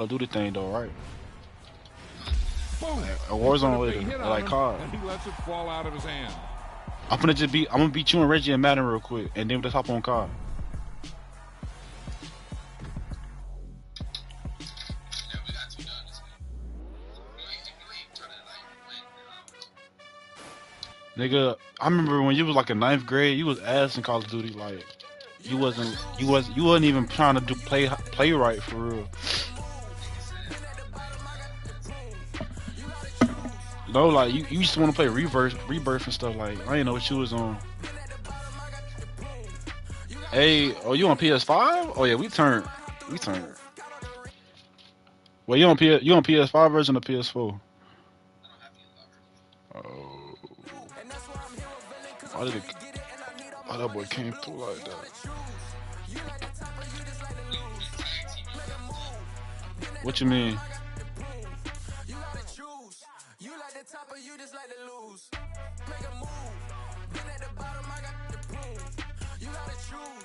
I'll do the thing though, right? Boom. A Warzone with like card. And he lets it fall out of his hand. I'm gonna beat you and Reggie and Madden real quick, and then let's hop on card. Nigga, I remember when you was like in 9th grade, you was ass in Call of Duty. Like, you wasn't even trying to play right for real. No, like you just want to play rebirth and stuff. Like, I didn't know what you was on. Hey, oh, you on PS5? Oh yeah, we turned. Well, you on PS5 version or PS4? Oh. Why that boy came through like that? What you mean?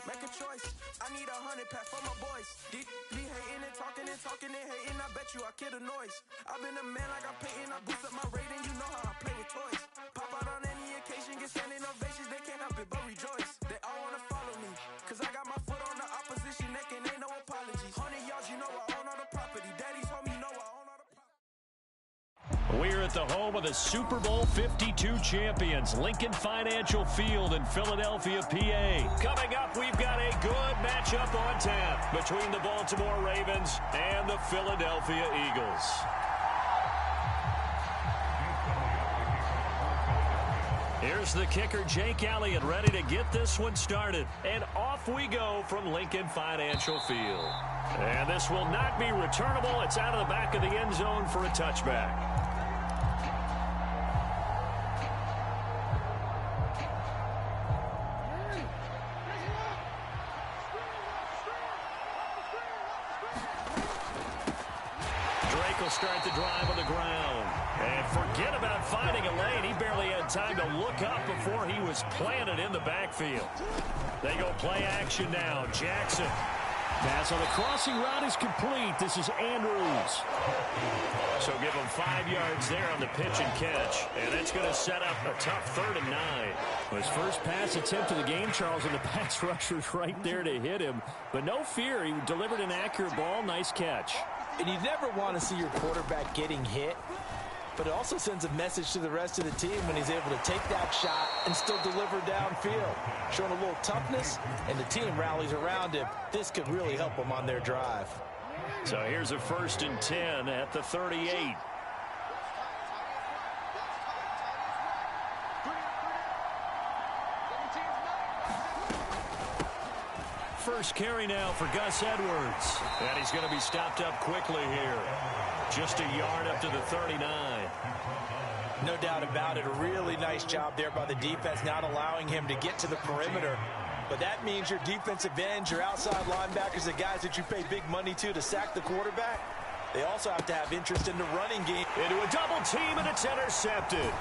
Make a choice. I need 100 pack for my boys. Be hating and talking and hating. I bet you I kill the noise. I've been a man like I'm painting. I boost up my rating. You know how I play with toys. Pop out on any occasion, get standing ovations. They can't help it but rejoice. They all wanna follow me, cause I got my foot on the opposition neck and ain't no apologies. 100 yards, you know I own all the property. Daddy's home, you know I own all the property. We're at the home of the Super Bowl 52 champions, Lincoln Financial Field in Philadelphia, PA. Coming up, we've got a good matchup on tap between the Baltimore Ravens and the Philadelphia Eagles. Here's the kicker, Jake Elliott, ready to get this one started. And off we go from Lincoln Financial Field. And this will not be returnable. It's out of the back of the end zone for a touchback. Start the drive on the ground. And forget about finding a lane. He barely had time to look up before he was planted in the backfield. They go play action now. Jackson. Pass on the crossing route is complete. This is Andrews. So give him 5 yards there on the pitch and catch. And that's going to set up a tough 3rd and 9. His first pass attempt of the game, Charles, and the pass rusher's right there to hit him. But no fear. He delivered an accurate ball. Nice catch. And you never want to see your quarterback getting hit, but it also sends a message to the rest of the team when he's able to take that shot and still deliver downfield. Showing a little toughness, and the team rallies around him. This could really help them on their drive. So here's a 1st and 10 at the 38. First carry now for Gus Edwards. And he's going to be stopped up quickly here. Just a yard up to the 39. No doubt about it. A really nice job there by the defense, not allowing him to get to the perimeter. But that means your defensive ends, your outside linebackers, the guys that you pay big money to sack the quarterback, they also have to have interest in the running game. Into a double team, and it's intercepted.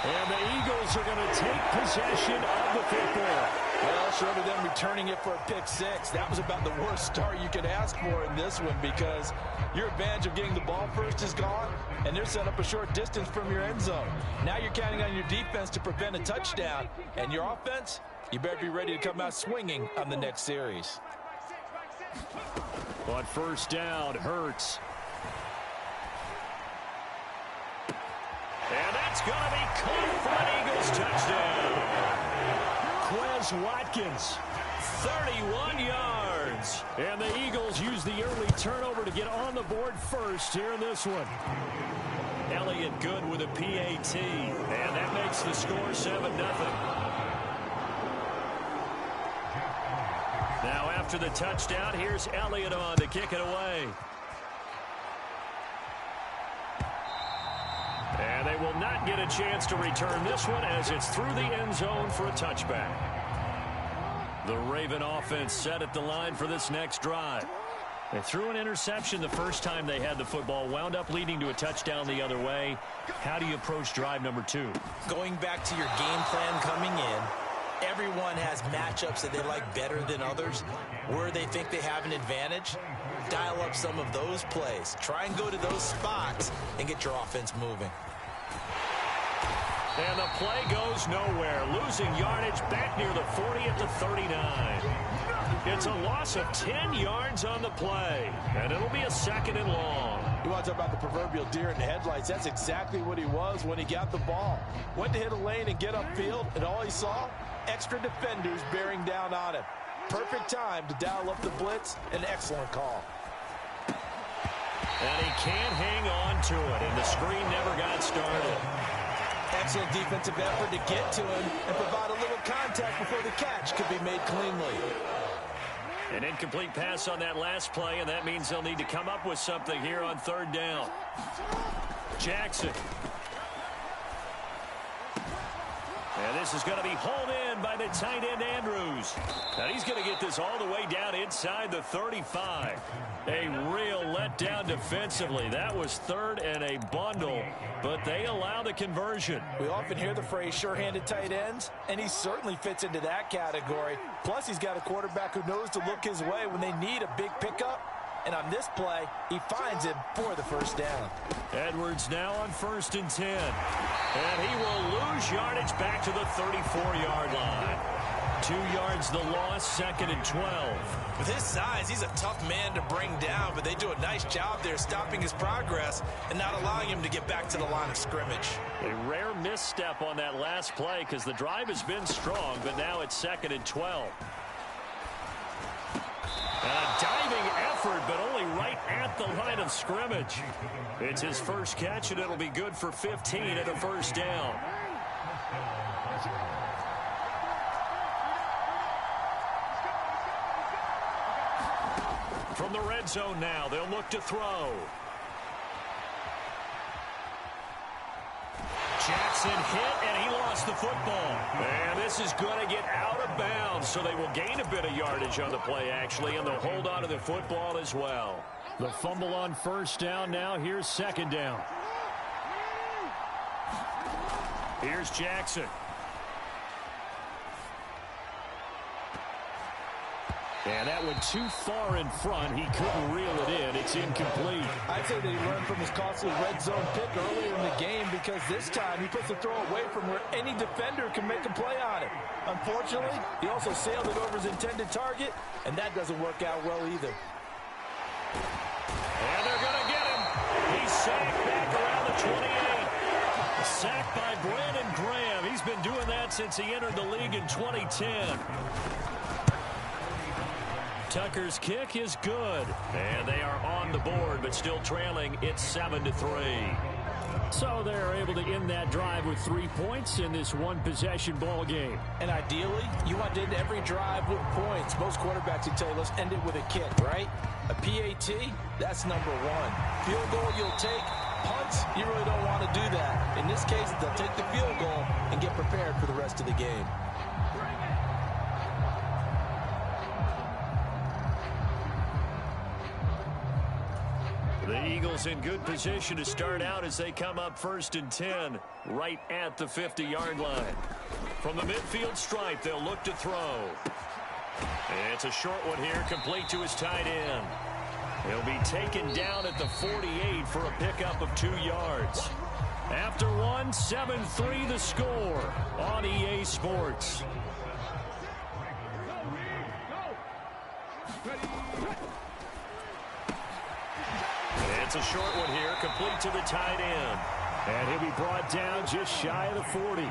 And the Eagles are going to take possession of the football. Well, short of them returning it for a pick 6, that was about the worst start you could ask for in this one, because your advantage of getting the ball first is gone, and they're set up a short distance from your end zone. Now you're counting on your defense to prevent a touchdown, and your offense, you better be ready to come out swinging on the next series. On 1st down, Hurts. And that's going to be caught for an Eagles touchdown. Quez Watkins, 31 yards. And the Eagles use the early turnover to get on the board first here in this one. Elliott good with a PAT. And that makes the score 7-0. Now after the touchdown, here's Elliott on to kick it away. And they will not get a chance to return this one as it's through the end zone for a touchback. The Raven offense set at the line for this next drive. They threw an interception the first time they had the football, wound up leading to a touchdown the other way. How do you approach drive number 2? Going back to your game plan coming in, Everyone has matchups that they like better than others. Where they think they have an advantage, dial up some of those plays. Try and go to those spots and get your offense moving. And the play goes nowhere. Losing yardage back near the 40 at the 39. It's a loss of 10 yards on the play. And it'll be a 2nd and long. You want to talk about the proverbial deer in the headlights. That's exactly what he was when he got the ball. Went to hit a lane and get upfield, and all he saw, extra defenders bearing down on him. Perfect time to dial up the blitz. An excellent call. And he can't hang on to it, and the screen never got started. Excellent defensive effort to get to him and provide a little contact before the catch could be made cleanly. An incomplete pass on that last play, and that means they'll need to come up with something here on 3rd down. Jackson. And this is going to be hauled in by the tight end, Andrews. And he's going to get this all the way down inside the 35. A real letdown defensively. That was 3rd and a bundle, but they allow the conversion. We often hear the phrase sure-handed tight ends, and he certainly fits into that category. Plus, he's got a quarterback who knows to look his way when they need a big pickup. And on this play, he finds him for the 1st down. Edwards now on 1st and 10. And he will lose yardage back to the 34-yard line. 2 yards the loss, 2nd and 12. With his size, he's a tough man to bring down, but they do a nice job there stopping his progress and not allowing him to get back to the line of scrimmage. A rare misstep on that last play because the drive has been strong, but now it's 2nd and 12. A diving effort, but only right at the line of scrimmage. It's his first catch, and it'll be good for 15 and a 1st down. From the red zone now, they'll look to throw. Jackson hit, and he lost the football. And this is going to get out of bounds, so they will gain a bit of yardage on the play, actually, and they'll hold on to the football as well. The fumble on 1st down now. Here's 2nd down. Here's Jackson. And that went too far in front. He couldn't reel it in. It's incomplete. I'd say that he learned from his costly red zone pick earlier in the game because this time he puts the throw away from where any defender can make a play on it. Unfortunately, he also sailed it over his intended target, and that doesn't work out well either. And they're going to get him. He's sacked back around the 28. Sacked by Brandon Graham. He's been doing that since he entered the league in 2010. Tucker's kick is good. And they are on the board, but still trailing. It's 7-3. So they're able to end that drive with 3 points in this one-possession ball game. And ideally, you want to end every drive with points. Most quarterbacks would tell you, let's end it with a kick, right? A PAT, that's number 1. Field goal you'll take. Punts, you really don't want to do that. In this case, they'll take the field goal and get prepared for the rest of the game. The Eagles in good position to start out as they come up 1st and 10, right at the 50-yard line. From the midfield stripe, they'll look to throw. It's a short one here, complete to his tight end. He'll be taken down at the 48 for a pickup of 2 yards. After one, 7-3 the score on EA Sports. It's a short one here, complete to the tight end. And he'll be brought down just shy of the 40.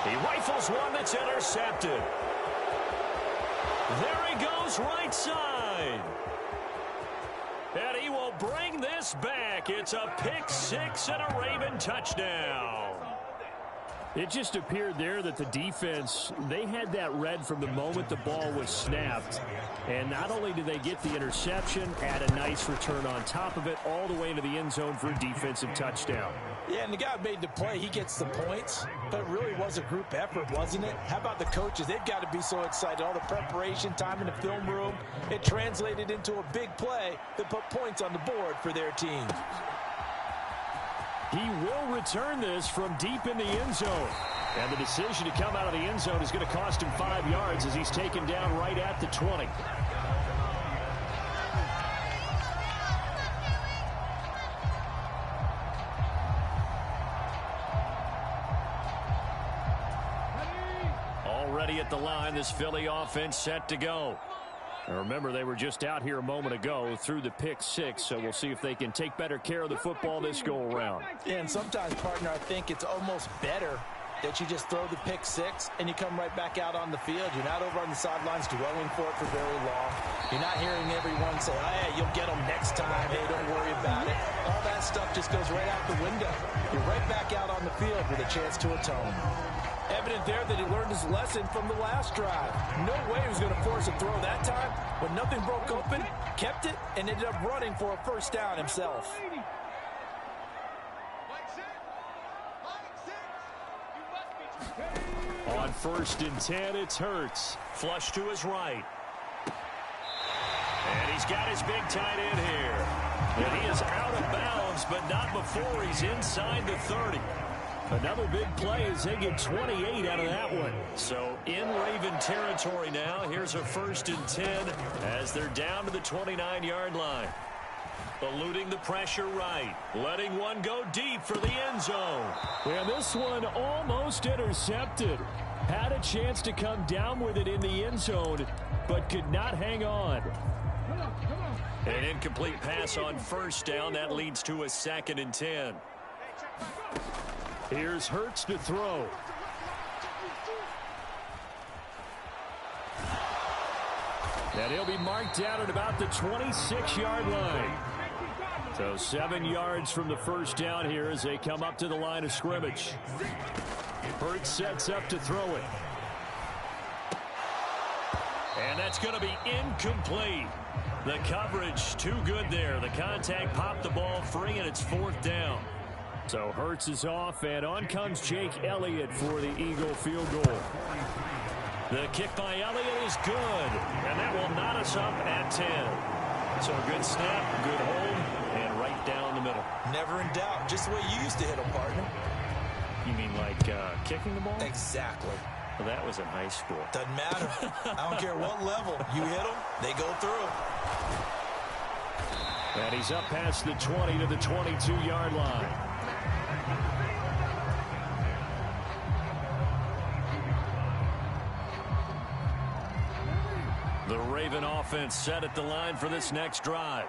He rifles one that's intercepted. There he goes right side. And he will bring this back. It's a pick 6 and a Raven touchdown. It just appeared there that the defense, they had that read from the moment the ball was snapped. And not only did they get the interception, add a nice return on top of it, all the way into the end zone for a defensive touchdown. Yeah, and the guy made the play. He gets the points, but it really was a group effort, wasn't it? How about the coaches? They've got to be so excited. All the preparation time in the film room, it translated into a big play that put points on the board for their team. He will return this from deep in the end zone. And the decision to come out of the end zone is going to cost him 5 yards as he's taken down right at the 20. Already at the line, this Philly offense set to go. Now remember, they were just out here a moment ago through the pick 6, so we'll see if they can take better care of the football this go-around. Yeah, and sometimes, partner, I think it's almost better that you just throw the pick 6 and you come right back out on the field. You're not over on the sidelines dwelling for it for very long. You're not hearing everyone say, oh, hey, you'll get them next time. Hey, don't worry about it. All that stuff just goes right out the window. You're right back out on the field with a chance to atone. Evident there that he learned his lesson from the last drive. No way he was going to force a throw that time. When nothing broke open, kept it, and ended up running for a first down himself. On 1st and 10, it's Hurts. Flush to his right. And he's got his big tight end here. And he is out of bounds, but not before he's inside the 30. Another big play as they get 28 out of that one. So in Raven territory now. Here's a 1st and 10 as they're down to the 29-yard line. Eluding the pressure right. Letting one go deep for the end zone. And this one almost intercepted. Had a chance to come down with it in the end zone, but could not hang on. An incomplete pass on 1st down. That leads to a 2nd and 10. Here's Hurts to throw. And he'll be marked down at about the 26-yard line. So 7 yards from the first down here as they come up to the line of scrimmage. Hurts sets up to throw it. And that's going to be incomplete. The coverage too good there. The contact popped the ball free, and it's 4th down. So Hurts is off, and on comes Jake Elliott for the Eagle field goal. The kick by Elliott is good, and that will knot us up at 10. So a good snap, good hold, and right down the middle. Never in doubt. Just the way you used to hit them, partner. You mean like kicking the ball? Exactly. Well, that was in high school. Doesn't matter. I don't care what level. You hit them, they go through. And he's up past the 20 to the 22-yard line. The Raven offense set at the line for this next drive.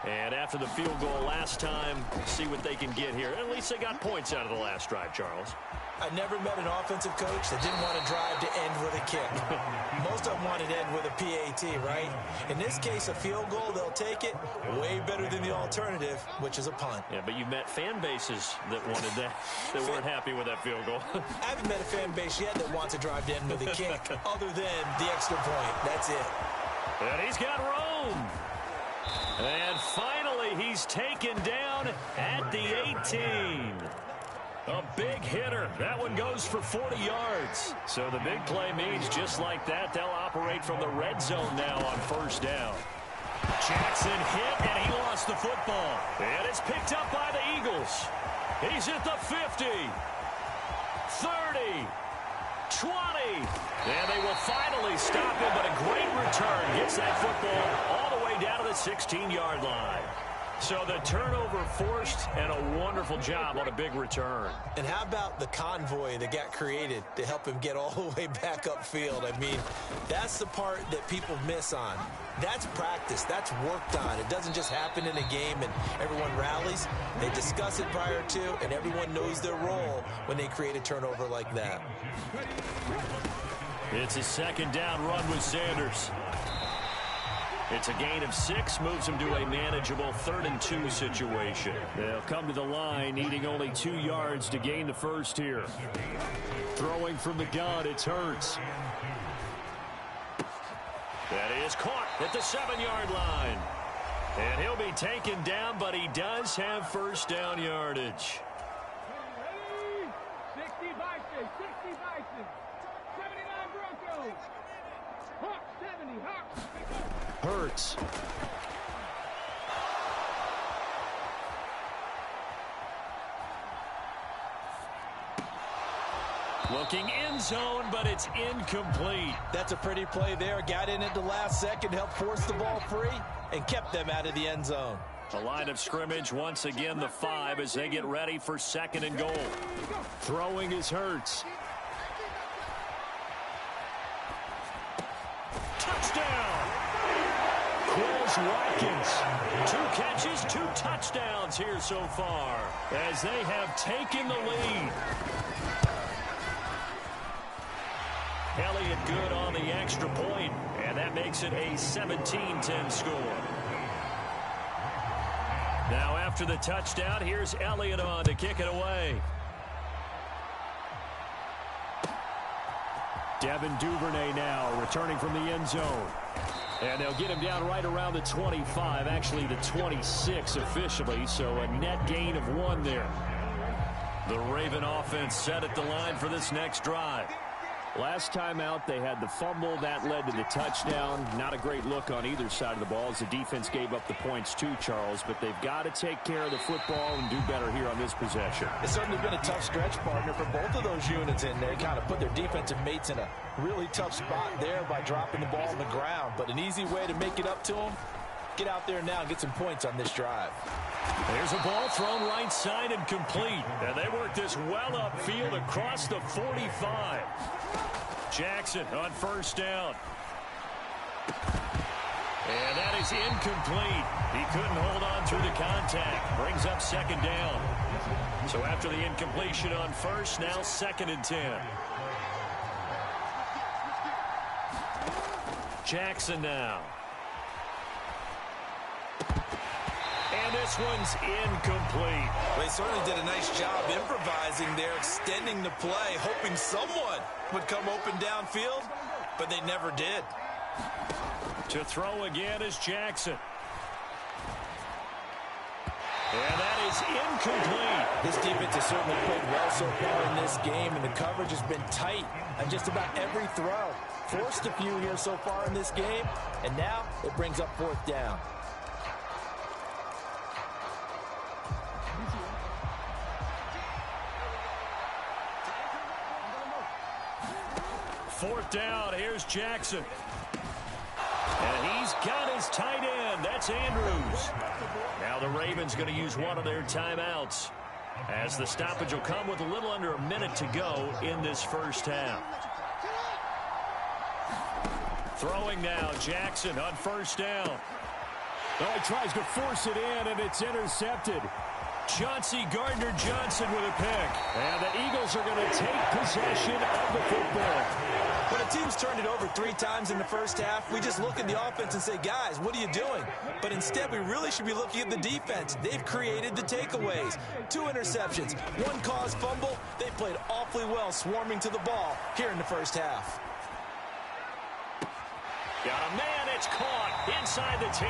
And after the field goal last time, see what they can get here. At least they got points out of the last drive, Charles. I never met an offensive coach that didn't want to drive to end with a kick. Most of them wanted to end with a PAT, right? In this case, a field goal, they'll take it. Way better than the alternative, which is a punt. Yeah, but you met fan bases that wanted that, that weren't happy with that field goal. I haven't met a fan base yet that wants to drive to end with a kick, other than the extra point. That's it. And he's got room. And finally, he's taken down at the 18. A big hitter. That one goes for 40 yards. So the big play means just like that, they'll operate from the red zone now on 1st down. Jackson hit, and he lost the football. And it's picked up by the Eagles. He's at the 50, 30, 20. And they will finally stop him, but a great return gets that football all the way down to the 16-yard line. So the turnover forced, and a wonderful job on a big return. And how about the convoy that got created to help him get all the way back upfield? I mean, that's the part that people miss on. That's practice. That's worked on. It doesn't just happen in a game and everyone rallies. They discuss it prior to, and everyone knows their role when they create a turnover like that. It's a 2nd down run with Sanders. It's a gain of 6, moves him to a manageable 3rd and 2 situation. They'll come to the line, needing only 2 yards to gain the first here. Throwing from the gun, it's Hurts. That is caught at the 7-yard line. And he'll be taken down, but he does have 1st down yardage. 60 Vikings, 60 Vikings, 79 Broncos, Hawks 70, Hawks. Hurts. looking end zone, but it's incomplete. That's a pretty play there. Got in at the last second, helped force the ball free, and kept them out of the end zone. The line of scrimmage, once again, the 5 as they get ready for 2nd and goal. Throwing is Hurts. Touchdown! Quez Watkins. 2 catches, 2 touchdowns here so far as they have taken the lead. Elliott good on the extra point, and that makes it a 17-10 score. Now after the touchdown, here's Elliott on to kick it away. Devin Duvernay now returning from the end zone. And they'll get him down right around the 25, actually the 26 officially, so a net gain of 1 there. The Raven offense set at the line for this next drive. Last time out, they had the fumble. That led to the touchdown. Not a great look on either side of the ball as the defense gave up the points too, Charles. But they've got to take care of the football and do better here on this possession. It's certainly been a tough stretch, partner, for both of those units in there. Kind of put their defensive mates in a really tough spot there by dropping the ball on the ground. But an easy way to make it up to them, get out there now and get some points on this drive. There's a ball thrown right side and complete. And they work this well upfield across the 45. Jackson on 1st down. And that is incomplete. He couldn't hold on through the contact. Brings up 2nd down. So after the incompletion on 1st, now 2nd and 10. Jackson now. And this one's incomplete. They certainly did a nice job improvising there, extending the play, hoping someone would come open downfield, but they never did. To throw again is Jackson. And that is incomplete. This defense has certainly played well so far in this game, and the coverage has been tight on just about every throw. Forced a few here so far in this game, and now it brings up 4th down. Fourth down, here's Jackson. And he's got his tight end. That's Andrews. Now the Ravens going to use one of their timeouts, as the stoppage will come with a little under a minute to go in this 1st half. Throwing now, Jackson on 1st down. Oh, he tries to force it in, and it's intercepted. Chauncey Gardner-Johnson with a pick. And the Eagles are going to take possession of the football. When a team's turned it over 3 times in the 1st half, we just look at the offense and say, guys, what are you doing? But instead, we really should be looking at the defense. They've created the takeaways. 2 interceptions, 1 caused fumble. They played awfully well swarming to the ball here in the 1st half. Got a man, it's caught inside the 10.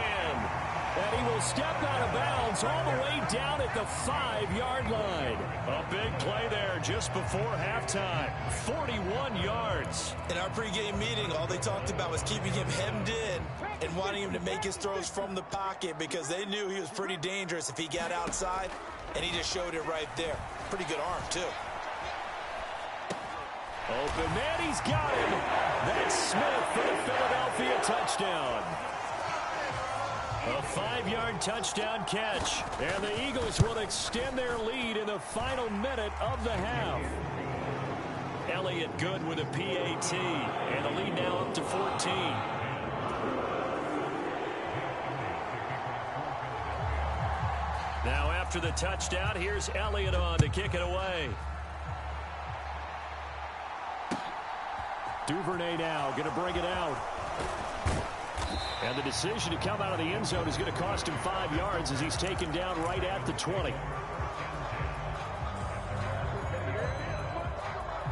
And he will step out of bounds all the way down at the 5-yard line. A big play there just before halftime. 41 yards. In our pregame meeting, all they talked about was keeping him hemmed in and wanting him to make his throws from the pocket because they knew he was pretty dangerous if he got outside, and he just showed it right there. Pretty good arm, too. Open man, he's got him. That's Smith for the Philadelphia touchdown. A 5-yard touchdown catch. And the Eagles will extend their lead in the final minute of the half. Elliott good with a PAT. And the lead now up to 14. Now after the touchdown, here's Elliott on to kick it away. Duvernay now going to bring it out. And the decision to come out of the end zone is going to cost him 5 yards as he's taken down right at the 20.